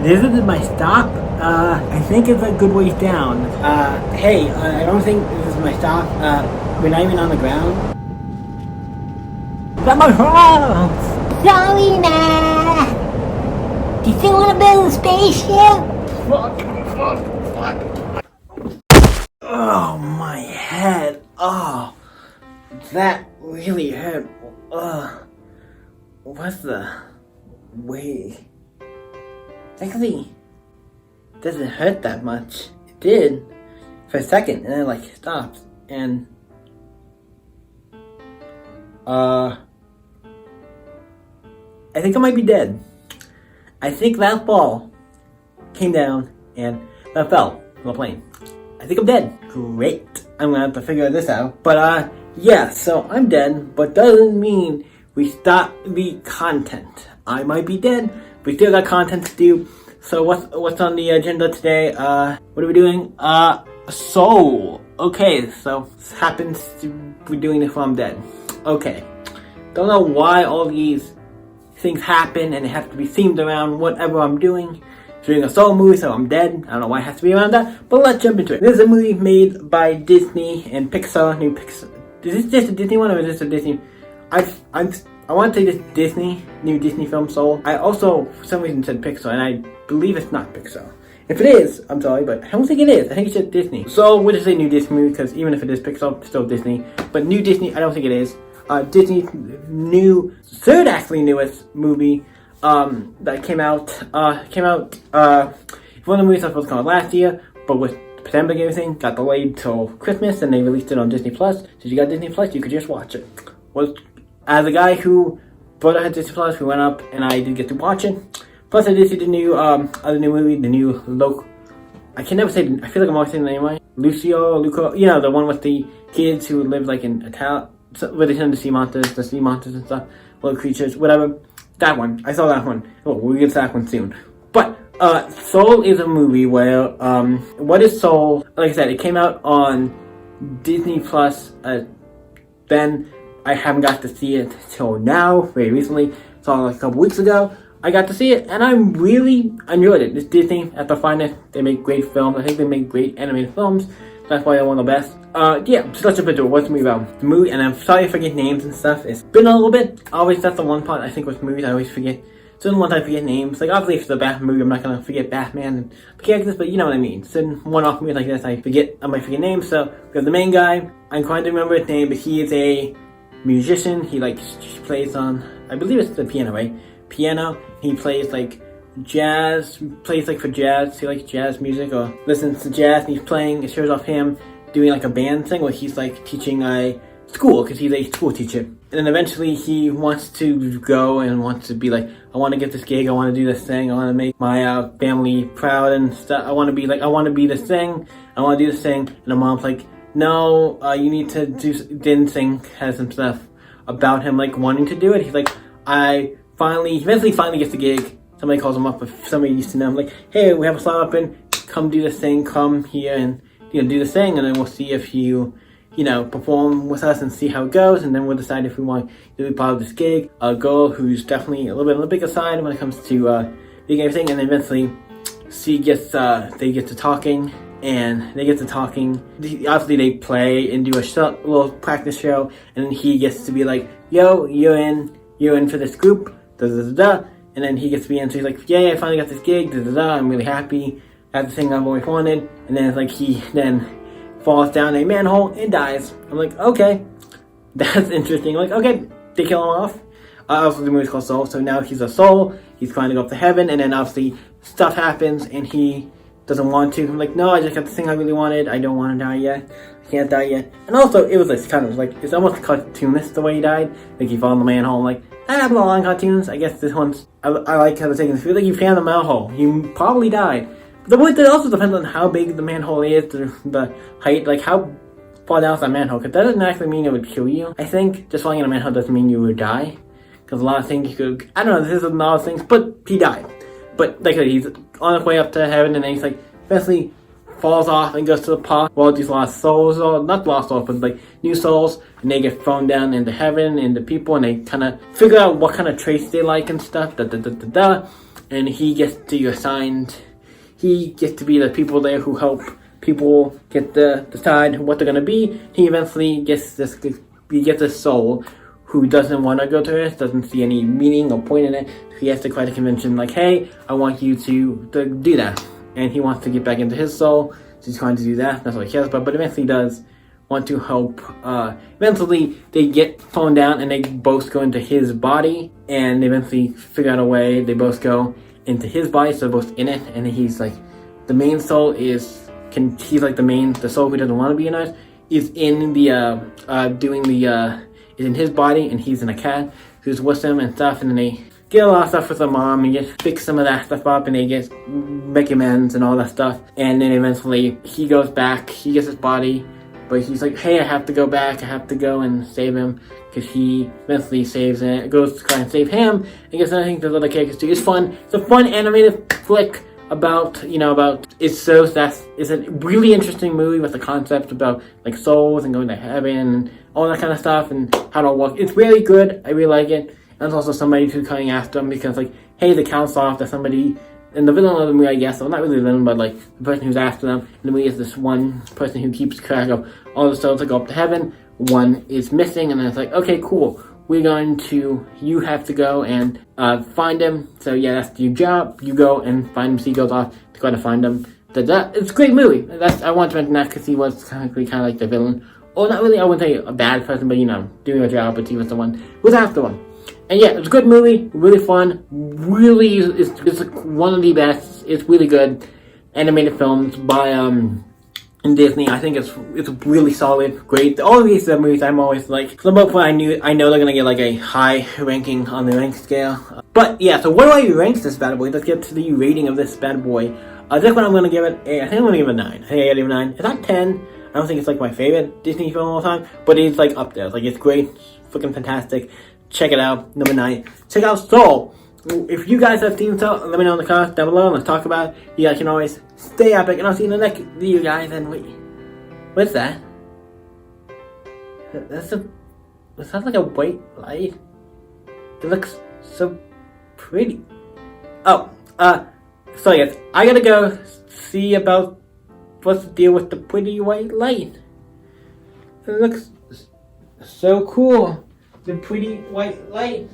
This is my stop. I think it's a good ways down. Hey, I don't think this is my stop. We're not even on the ground. Got my house! Sorry, man. Do you still want to build a spaceship? Fuck. Oh, my head. Oh, that really hurt. What's the way? Actually, doesn't hurt that much. It did for a second, and then it like stopped, and I think I might be dead. I think that ball came down and that fell from the plane. I think I'm dead. Great. I'm gonna have to figure this out. But yeah, so I'm dead, but doesn't mean we stop the content. I might be dead, we still got content to do. So what's on the agenda today? What are we doing? Soul. Okay, so this happens to be doing this while I'm dead. Okay. Don't know why all these things happen and they have to be themed around whatever I'm doing. Doing a Soul movie, so I'm dead. I don't know why it has to be around that, but let's jump into it. This is a movie made by Disney and Pixar. New Pixar. Is this just a Disney one or is this a Disney? I want to say this Disney, new Disney film Soul. I also, for some reason, said Pixar, and I believe it's not Pixar. If it is, I'm sorry, but I don't think it is. I think it's just Disney. So we'll just say new Disney movie, because even if it is Pixar, it's still Disney. But new Disney, I don't think it is. Disney's third actually newest movie that came out. One of the movies I was supposed to come out last year, but with the pandemic and everything, got delayed till Christmas, and they released it on Disney Plus. So if you got Disney Plus, you could just watch it. As a guy who brought out Disney Plus, we went up and I did get to watch it. Plus, I did see the new other new movie, the new I can never say. I feel like I'm always saying the name right. Luco. You know, the one with the kids who live like in a town where they tend to see the sea monsters and stuff, little creatures, whatever. That one. I saw that one. Oh, we'll get to that one soon. But Soul is a movie where what is Soul? Like I said, it came out on Disney Plus. Then I haven't got to see it till now, very recently. Saw it like a couple weeks ago. I got to see it, and I really enjoyed it. It's Disney at the finest. They make great films. I think they make great animated films. That's why they're one of the best. Yeah, so let's jump into it. What's the movie about? The movie, and I'm sorry if I forget names and stuff. It's been a little bit. Always, that's the one part I think with movies, I always forget. Certain ones I forget names. Like, obviously, if it's a Batman movie, I'm not gonna forget Batman and characters, but you know what I mean. Certain one-off movies like this, I might forget names. So, we have the main guy. I'm trying to remember his name, but he is a musician. He plays on, I believe it's the piano, right? Piano. He plays like jazz, plays like for jazz. He likes jazz music or listens to jazz, and he's playing. It shows off him doing like a band thing where he's like teaching a school, because he's a school teacher. And then eventually he wants to go and wants to be like, I want to get this gig, I want to do this thing, I want to make my family proud and stuff. I want to be this thing, I want to do this thing. And the mom's like, no, you need to do. Didn't think has some stuff about him like wanting to do it. He's like, he eventually gets the gig. Somebody calls him up, if somebody used to know him, like, hey, we have a slot open, come do this thing, come here and do this thing, and then we'll see if you perform with us and see how it goes, and then we'll decide if we want to be part of this gig. A girl who's definitely a little bit on the bigger side when it comes to doing everything, and then eventually they get to talking. Obviously they play and do a little practice show, and then he gets to be like, yo, you're in for this group, da-da-da-da. And then he gets to be in, so he's like, yeah, I finally got this gig, da-da-da, I'm really happy, that's the thing I've always wanted. And then it's like he then falls down a manhole and dies. I'm like, okay, that's interesting. Like, okay, they kill him off. Also, the movie's called Soul, so now he's a soul, he's trying to go up to heaven, and then obviously stuff happens, and he doesn't want to. I'm like, no, I just got the thing I really wanted, I don't want to die yet, I can't die yet. And also, it was like, kind of like, it's almost cartoonish the way he died, like he fell in the manhole. I'm like, that happens a lot in cartoons. I guess this one's, I like how the thing is, feel like you fell in the manhole, you probably died. But the point that also depends on how big the manhole is, the height, like how far down is that manhole, because that doesn't actually mean it would kill you. I think just falling in a manhole doesn't mean you would die, because a lot of things you could, I don't know, this is a lot of things, but he died. But like he's on his way up to heaven, and then he's like, eventually falls off and goes to the park. Well, these lost souls, or not lost souls, but like new souls, and they get thrown down into heaven, into people, and they kind of figure out what kind of traits they like and stuff, and he gets to be assigned. He gets to be the people there who help people get to decide what they're gonna be. He eventually gets this soul who doesn't want to go to Earth, doesn't see any meaning or point in it. So he has to try to convince him, like, hey, I want you to do that. And he wants to get back into his soul, so he's trying to do that. That's what he cares about, but eventually does want to help. Eventually, they get thrown down and they both go into his body, and they eventually figure out a way. They both go into his body, so they're both in it, and he's like, the main soul he's like the soul who doesn't want to be in Earth, is in the, is in his body, and he's in a cat who's with him and stuff, and then they get a lot of stuff with their mom and just fix some of that stuff up, and they get make amends and all that stuff, and then eventually he goes back, he gets his body, but he's like, hey, I have to go back, I have to go and save him, because he eventually saves it, goes to try and save him, and gets I think there's other characters too. It's fun, it's a fun animated flick about it's a really interesting movie with the concept about like souls and going to heaven and all that kind of stuff and how to walk. It's really good. I really like it. And there's also somebody who's coming after him because like, hey, the count's off. There's somebody, and the villain of the movie, I guess, well, not really the villain, but like the person who's after them. And the movie is this one person who keeps track of all the souls that go up to heaven. One is missing, and then it's like, okay, cool. You have to go and find him. So yeah, that's your job. You go and find him. So he goes off to go to find him. It's a great movie. I want to mention that because he was kind of like the villain. Or not really, I wouldn't say a bad person, but doing a job, but he was the one who was after one. And yeah, it's a good movie, really fun, really, it's one of the best, it's really good animated films by Disney. I think it's really solid, great. All of these movies I'm always like, for the most part I know they're gonna get like a high ranking on the rank scale. But yeah, so what do I rank this bad boy? Let's get to the rating of this bad boy. This one I'm gonna give it I think I'm gonna give it a 9. I think I gotta give it a 9. It's not 10. I don't think it's like my favorite Disney film of all time, but it's like up there. Like it's great, it's freaking fantastic. Check it out, number 9. Check out Soul. If you guys have seen Soul, let me know in the comments down below. Let's talk about it. You guys can always stay epic, and I'll see you in the next video, guys. And wait, what's that? It sounds like a white light. It looks so pretty. Oh, so yes, I gotta go see about what's the deal with the pretty white light. It looks so cool. The pretty white light.